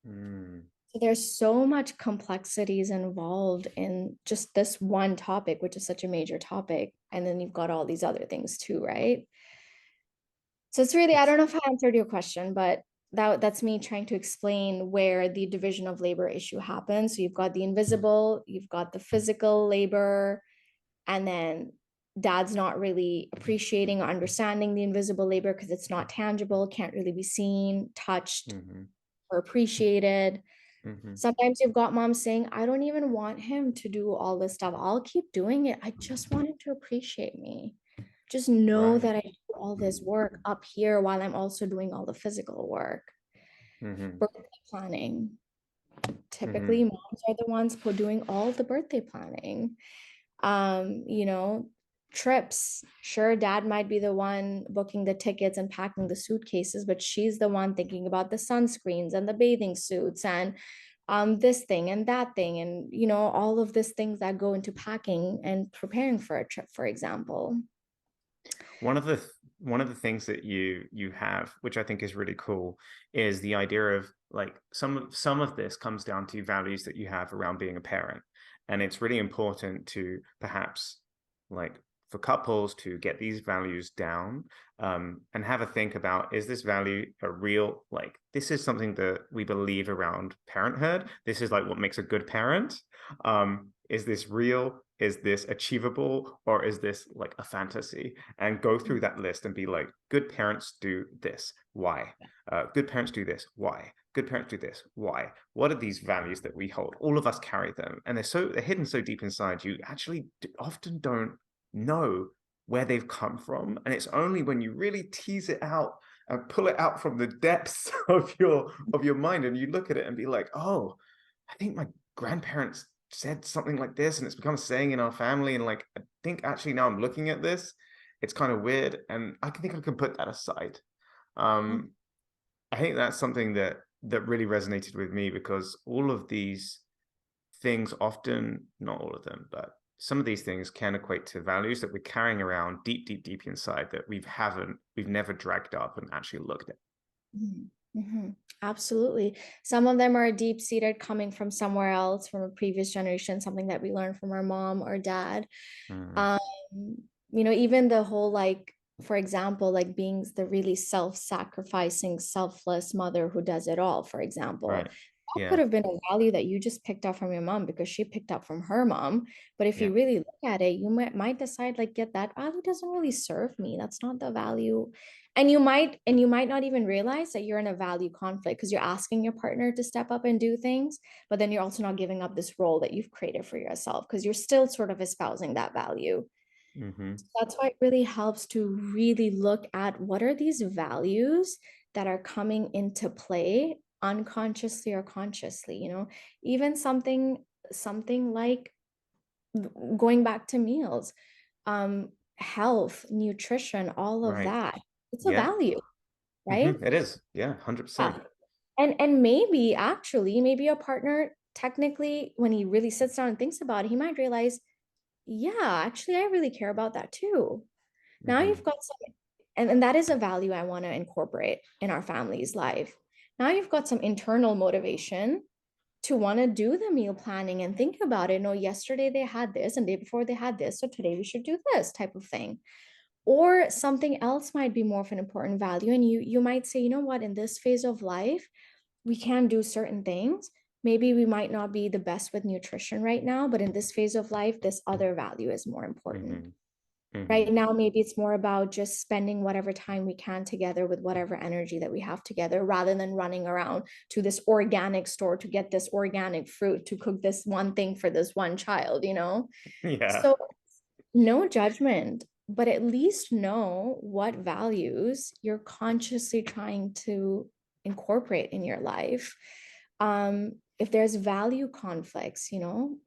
Mm. So there's so much complexities involved in just this one topic, which is such a major topic. And then you've got all these other things too, right? So it's really, I It's don't know if I answered your question, but that's me trying to explain where the division of labor issue happens. So you've got the invisible, you've got the physical labor, and then dad's not really appreciating or understanding the invisible labor because it's not tangible, can't really be seen, touched, hmm. or appreciated. Hmm. Sometimes you've got mom saying, I don't even want him to do all this stuff. I'll keep doing it. I just want him to appreciate me. Just know Right. that I do all this work up here while I'm also doing all the physical work. Hmm. Birthday planning. Typically, Hmm. moms are the ones who are doing all the birthday planning. You know, trips. Sure, dad might be the one booking the tickets and packing the suitcases, but she's the one thinking about the sunscreens and the bathing suits and this thing and that thing, and all of these things that go into packing and preparing for a trip, for example. One of the things that you have, which I think is really cool, is the idea of like some of this comes down to values that you have around being a parent. And it's really important to perhaps like for couples to get these values down, and have a think about, is this value a real, like this is something that we believe around parenthood, this is like what makes a good parent. Is this real, is this achievable, or is this like a fantasy? And go through that list and be like, good parents do this, why? Good parents do this, why? Good parents do this, why? What are these values that we hold? All of us carry them, and they're hidden so deep inside you actually often don't know where they've come from. And it's only when you really tease it out and pull it out from the depths of your mind, and you look at it and be like, oh, I think my grandparents said something like this, and it's become a saying in our family. And like, I think actually now I'm looking at this, it's kind of weird, and I think I can put that aside. Um, I think that's something that really resonated with me, because all of these things often, not all of them, but some of these things can equate to values that we're carrying around deep inside that we've never dragged up and actually looked at. Mhm. Mhm. Absolutely. Some of them are deep seated, coming from somewhere else, from a previous generation, something that we learned from our mom or dad. Mm, Um, even the whole, like, for example, like being the really self-sacrificing, selfless mother who does it all, for example. right. That could Yeah. have been a value that you just picked up from your mom because she picked up from her mom. But if Yeah. you really look at it, you might decide, like, get that value doesn't really serve me. That's not the value. And you might not even realize that you're in a value conflict because you're asking your partner to step up and do things, but then you're also not giving up this role that you've created for yourself because you're still sort of espousing that value. Mm-hmm. So that's why it really helps to really look at what are these values that are coming into play unconsciously or consciously, even something like going back to meals, health, nutrition, all of Right. that. It's a Yeah. value, right? Mm-hmm. It is. Yeah. 100%. Yeah. And maybe actually, maybe your partner technically, when he really sits down and thinks about it, he might realize, yeah, actually, I really care about that too. Now Mm-hmm. you've got some, and that is a value I want to incorporate in our family's life. Now you've got some internal motivation to want to do the meal planning and think about it. No, yesterday they had this and day before they had this, so today we should do this type of thing. Or something else might be more of an important value, and you might say, you know what, in this phase of life, we can do certain things. Maybe we might not be the best with nutrition right now, but in this phase of life, this other value is more important. Mm-hmm. Mm-hmm. Right now, maybe it's more about just spending whatever time we can together with whatever energy that we have together, rather than running around to this organic store to get this organic fruit to cook this one thing for this one child, you know? Yeah. So, no judgment, but at least know what values you're consciously trying to incorporate in your life. If there's value conflicts, you know,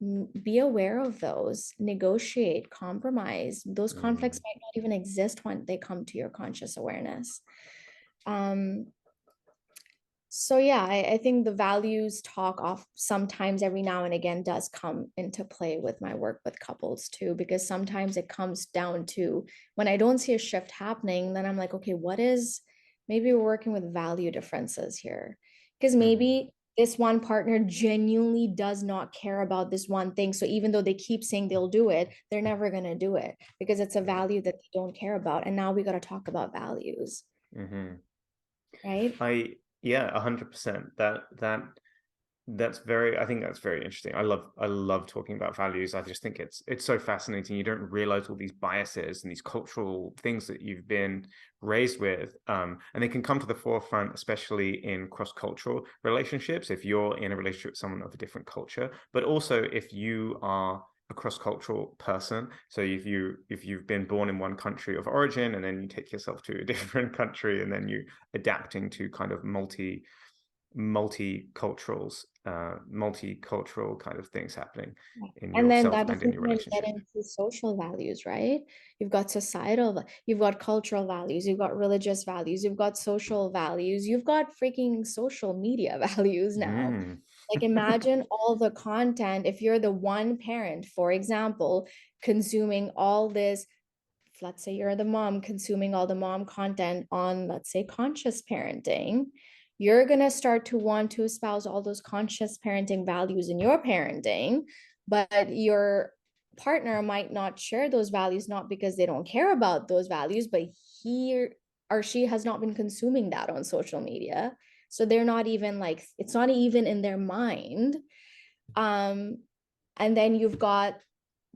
be aware of those, negotiate, compromise. Those conflicts Mm. might not even exist when they come to your conscious awareness. Um, so yeah, I think the values talk off sometimes every now and again does come into play with my work with couples too, because sometimes it comes down to when I don't see a shift happening, then I'm like, okay, what is, maybe we're working with value differences here. Because Mm-hmm. maybe this one partner genuinely does not care about this one thing. So even though they keep saying they'll do it, they're never going to do it because it's a Yeah. value that they don't care about. And now we got to talk about values, Mm-hmm. right? I yeah, 100%. That's very, I think that's very interesting. I love talking about values. I just think it's so fascinating. You don't realize all these biases and these cultural things that you've been raised with. And they can come to the forefront, especially in cross-cultural relationships, if you're in a relationship with someone of a different culture, but also if you are a cross-cultural person. So if you've been born in one country of origin and then you take yourself to a different country and then you adapting to kind of multicultural kind of things happening in And then yourself that and in doesn't your even get relationship. into social values, right? You've got societal, you've got cultural values, you've got religious values, you've got social values, you've got freaking social media values now. Mm. Like imagine all the content if you're the one parent, for example, consuming all this, let's say you're the mom consuming all the mom content on, let's say, conscious parenting, you're going to start to want to espouse all those conscious parenting values in your parenting, but your partner might not share those values, not because they don't care about those values, but he or she has not been consuming that on social media. So they're not even like, it's not even in their mind. um and then you've got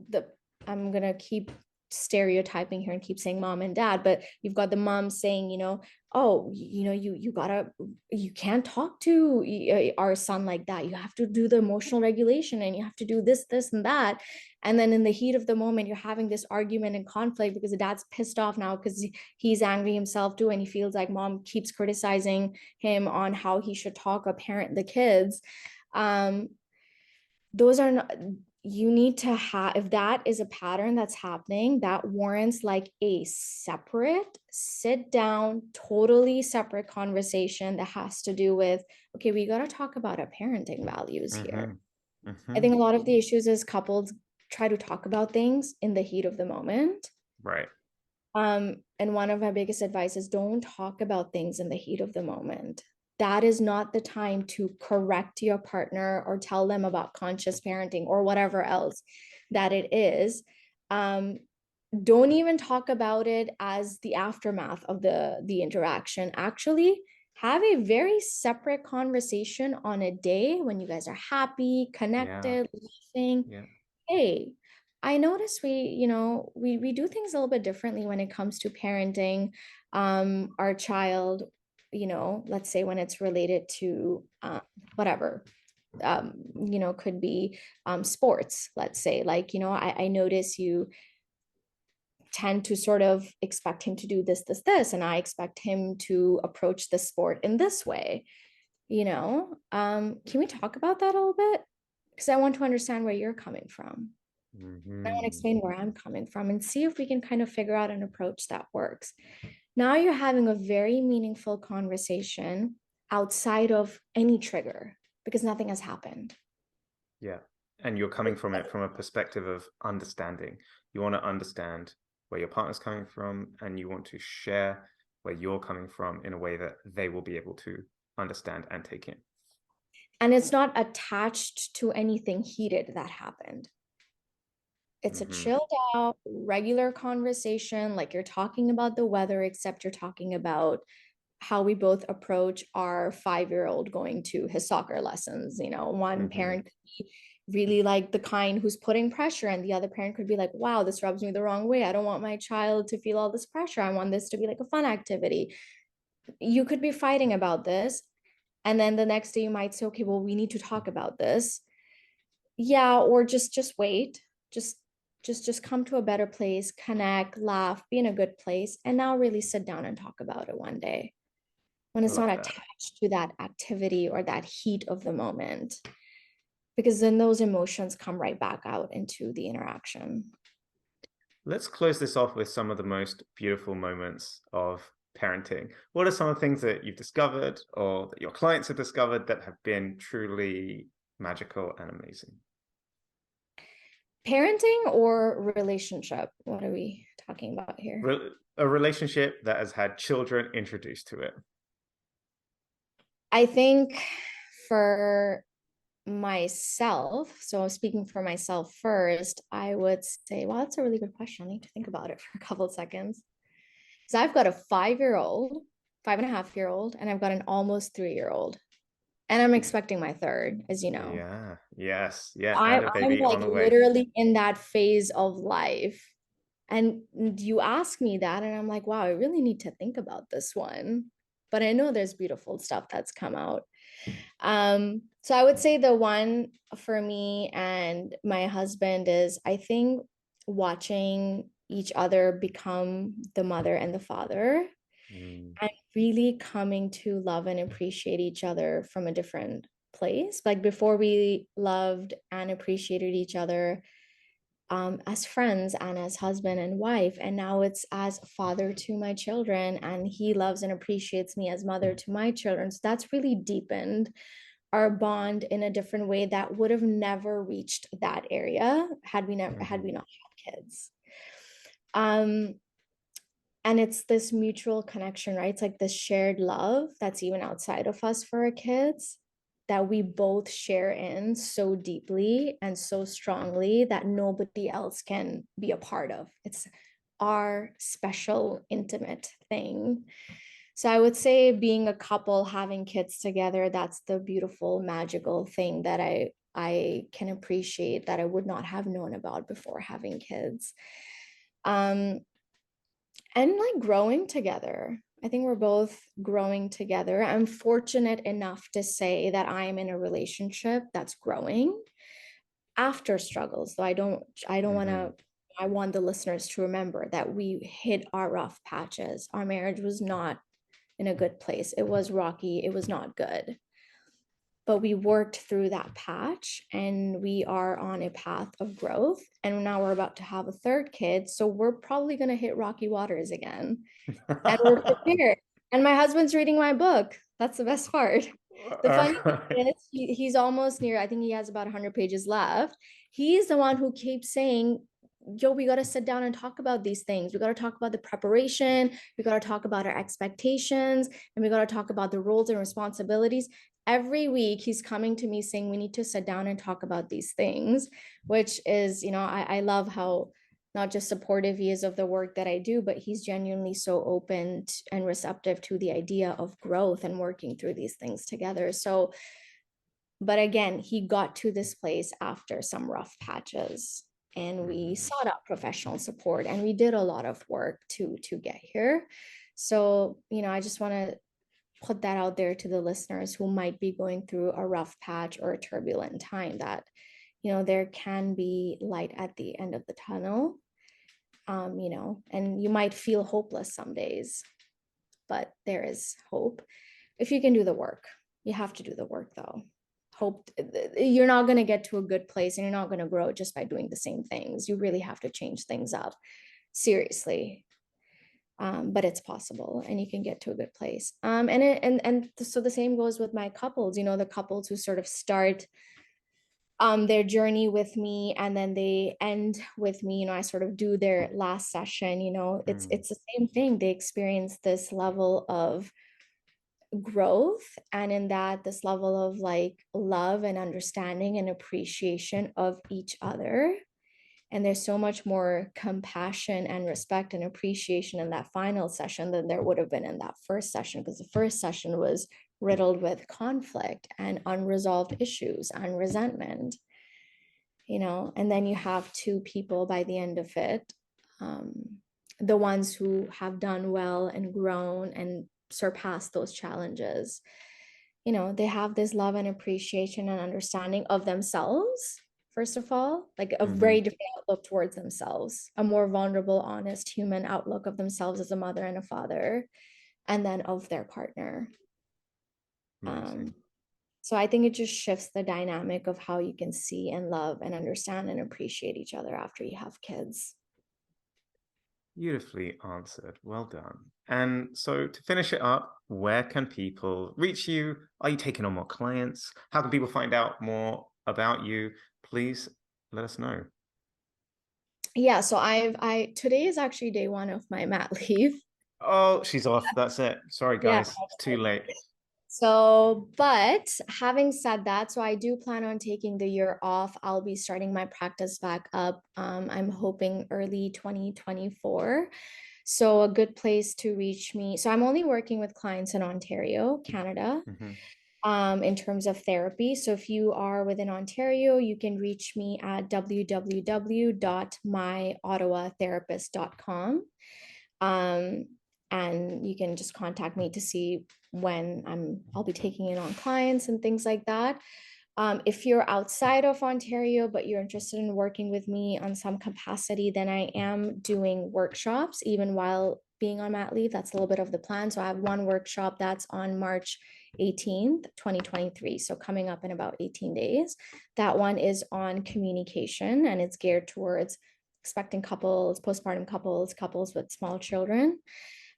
the, I'm gonna keep stereotyping here and keep saying mom and dad, but you've got the mom saying, you know, oh, you know, you gotta, you can't talk to our son like that. You have to do the emotional regulation and you have to do this and that. And then in the heat of the moment, you're having this argument and conflict because the dad's pissed off now because he's angry himself too, and he feels like mom keeps criticizing him on how he should talk or parent the kids. um those are not, you need to have, if that is a pattern that's happening, that warrants like a separate sit down, totally separate conversation that has to do with, okay, we got to talk about our parenting values here. Mm-hmm. I Mm-hmm. think a lot of the issues is couples try to talk about things in the heat of the moment. Right. And one of my biggest advice is don't talk about things in the heat of the moment. That is not the time to correct your partner or tell them about conscious parenting or whatever else that it is. Um, don't even talk about it as the aftermath of the interaction. Actually, have a very separate conversation on a day when you guys are happy, Yeah. connected, laughing. Yeah. Hey, I notice we, you know, we do things a little bit differently when it comes to parenting our child, you know, let's say when it's related to whatever, you know, could be sports, let's say, like, you know, I notice you tend to sort of expect him to do this, and I expect him to approach the sport in this way, you know. Can we talk about that a little bit? Because I want to understand where you're coming from. I want to Mm-hmm. explain where I'm coming from and see if we can kind of figure out an approach that works. Now you're having a very meaningful conversation outside of any trigger because nothing has happened. Yeah. And you're coming from it from a perspective of understanding. You want to understand where your partner's coming from and you want to share where you're coming from in a way that they will be able to understand and take in. And it's not attached to anything heated that happened. It's a Mm-hmm. chilled out, regular conversation, like you're talking about the weather, except you're talking about how we both approach our 5-year-old going to his soccer lessons. One Mm-hmm. parent could be really like the kind who's putting pressure, and the other parent could be like, wow, this rubs me the wrong way. I don't want my child to feel all this pressure. I want this to be like a fun activity. You could be fighting about this. And then the next day you might say, okay, well, we need to talk about this. Yeah, or just wait. Just just come to a better place, connect, laugh, be in a good place, and now really sit down and talk about it one day when I it's not love that. attached to that activity or that heat of the moment, because then those emotions come right back out into the interaction. Let's close this off with some of the most beautiful moments of parenting. What are some of the things that you've discovered or that your clients have discovered that have been truly magical and amazing? Parenting or relationship? What are we talking about here? A relationship that has had children introduced to it. I think for myself, so speaking for myself first, I would say, well, that's a really good question. I need to think about it for a couple of seconds. So I've got a 5-year-old, 5.5-year-old, and I've got an almost 3-year-old. And I'm expecting my third, as you know. Yeah. Yes. Yeah. And I'm a I'm baby like on the way. literally in that phase of life. And you ask me that, and I'm like, wow, I really need to think about this one. But I know there's beautiful stuff that's come out. So I would say the one for me and my husband is, I think, watching each other become the mother and the father, Mm. and really coming to love and appreciate each other from a different place. Like before, we loved and appreciated each other as friends and as husband and wife. And now it's as father to my children, and he loves and appreciates me as mother to my children. So that's really deepened our bond in a different way that would have never reached that area had we Mhm. not had kids. Um, and it's this mutual connection, right? It's like this shared love that's even outside of us for our kids, that we both share in so deeply and so strongly that nobody else can be a part of. It's our special, intimate thing. So I would say being a couple, having kids together, that's the beautiful, magical thing that I can appreciate that I would not have known about before having kids. Um, and like growing together. I think we're both growing together. I'm fortunate enough to say that I am in a relationship that's growing after struggles. So I don't want to Mhm. I want the listeners to remember that we hit our rough patches. Our marriage was not in a good place. It was rocky. It was not good. But we worked through that patch and we are on a path of growth. And now we're about to have a third kid. So we're probably going to hit rocky waters again. And we're prepared. And my husband's reading my book. That's the best part. The All funny right. thing is, he's almost near, I think he has about 100 pages left. He's the one who keeps saying, yo, we got to sit down and talk about these things. We got to talk about the preparation. We got to talk about our expectations. And we got to talk about the roles and responsibilities. Every week, he's coming to me saying, we need to sit down and talk about these things, which is, I love how not just supportive he is of the work that I do, but he's genuinely so open and receptive to the idea of growth and working through these things together. So, but again, he got to this place after some rough patches, and we Mhm. sought out professional support and we did a lot of work to get here. So, I just want to put that out there to the listeners who might be going through a rough patch or a turbulent time, that there can be light at the end of the tunnel. And you might feel hopeless some days, but there is hope if you can do the work. You have to do the work though. Hope you're not going to get to a good place and you're not going to grow just by doing the same things. You really have to change things up seriously. But it's possible and you can get to a good place. And so the same goes with my couples, the couples who sort of start their journey with me and then they end with me. I sort of do their last session. it's Mm. it's the same thing. They experience this level of growth, and in that this level of like love and understanding and appreciation of each other. And there's so much more compassion and respect and appreciation in that final session than there would have been in that first session, because the first session was riddled with conflict and unresolved issues and resentment, and then you have two people by the end of it, um, the ones who have done well and grown and surpassed those challenges. They have this love and appreciation and understanding of themselves, first of all, like a Mm-hmm. very different outlook towards themselves, a more vulnerable, honest human outlook of themselves as a mother and a father, and then of their partner. Amazing. um, so I think it just shifts the dynamic of how you can see and love and understand and appreciate each other after you have kids. Beautifully answered. Well done. And so to finish it up, where can people reach you? Are you taking on more clients? How can people find out more about you? Please let us know. Yeah, so I today is actually day one of my mat leave. Oh, she's off. That's it. Sorry, Yeah. guys. It's too late. So, but having said that, so I do plan on taking the year off. I'll be starting my practice back up. I'm hoping early 2024. So a good place to reach me. So I'm only working with clients in Ontario, Canada, Mm-hmm. in terms of therapy. So if you are within Ontario, you can reach me at www.myottawatherapist.com. Um, and you can just contact me to see when I'll be taking it on clients and things like that. If you're outside of Ontario, but you're interested in working with me on some capacity, then I am doing workshops even while being on mat leave. That's a little bit of the plan. So I have one workshop that's on March 18th, 2023. So coming up in about 18 days. That one is on communication, and it's geared towards expecting couples, postpartum couples, couples with small children.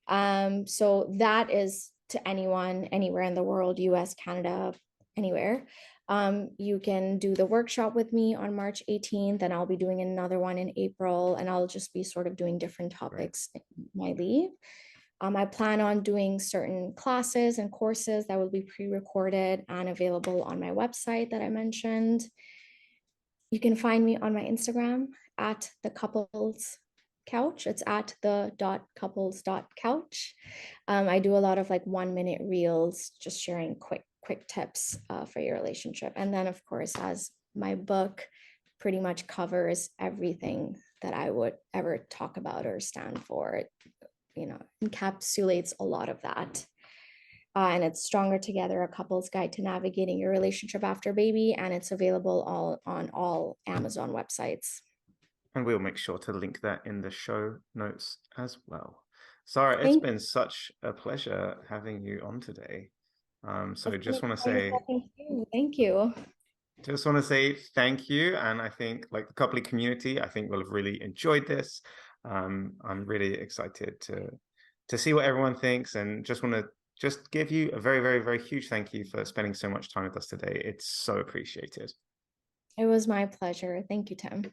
So that is to anyone, anywhere in the world, US, Canada, anywhere. You can do the workshop with me on March 18th, and I'll be doing another one in April, and I'll just be sort of doing different Great. topics in my leave. I plan on doing certain classes and courses that will be pre-recorded and available on my website that I mentioned. You can find me on my Instagram at the couples couch. It's at the couples.couch. I do a lot of like 1 minute reels, just sharing quick tips for your relationship. And then of course, as my book pretty much covers everything that I would ever talk about or stand for, it encapsulates a lot of that. And it's Stronger Together, a couple's guide to navigating your relationship after baby. And it's available all on all Amazon websites. And we'll make sure to link that in the show notes as well. Zara, it's Thank been such a pleasure having you on today. you. So It's been a just want to pleasure say talking to you. Thank you. thank you. And I think like the coupley community, I think will have really enjoyed this. I'm really excited to see what everyone thinks, and just want to just give you a very, very, very huge thank you for spending so much time with us today. It's so appreciated. It was my pleasure. Thank you, Tim.